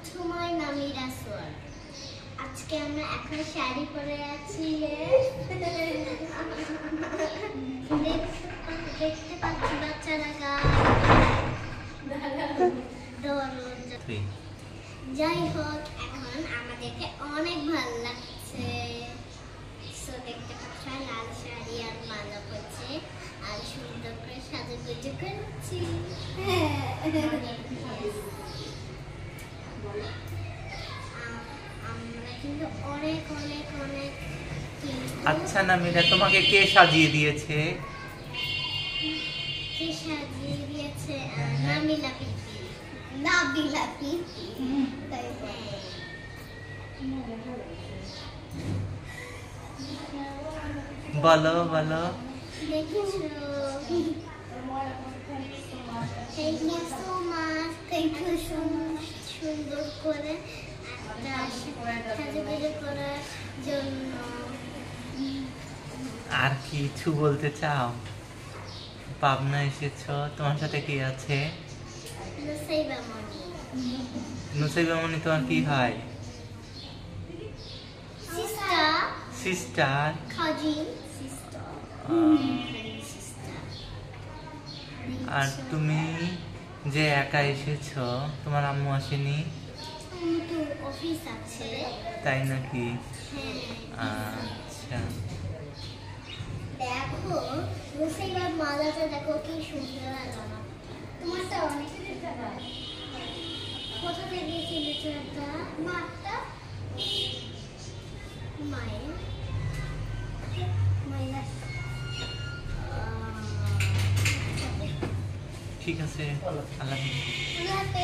to my Namira Swar. আজকে আমরা এখন শাড়ি পরে আছি। দেখতে পাচ্ছি বাচ্চারা যাই হোক এখন আমাদেরকে অনেক ভালো লাগছে। সো দেখতে পাচ্ছ লাল শাড়ি আর মালা পরছে আর সুন্দর করে সাজুগুজু করছি। আমরা কিন্তু অনেক অনেক অনেক। আচ্ছা নামিরা, তোমাকে কে সাজিয়ে দিয়েছে? কে সাজিয়ে দিয়েছে? নামিলা পিপি। নাবিলা পিপি। বলো বলো। দেখেছো? Thank you so much. Thank you সুন্দর করে সাজুগুজু করার জন্য। আর কিছু বলতে চাও? পাবনা এসেছো, তোমার সাথে কি আছে? নুসাইবা মনি। নুসাইবা মনি তোমার কি হয়? সিস্টার। সিস্টার। Cousin sister. আর তুমি যে একা এসেছো, তোমার আম্মু আসেনি? তো অফিস আছে। তাই নাকি? হ্যাঁ। আচ্ছা, দেখো নুসাইবার মালাটা দেখো কি সুন্দর লাগলো। তোমারটা অনেক কোথা থেকে কিনেছো? একটা মাটা মায়ের মাইনাস। ঠিক আছে, আল্লাহ হাফেজ।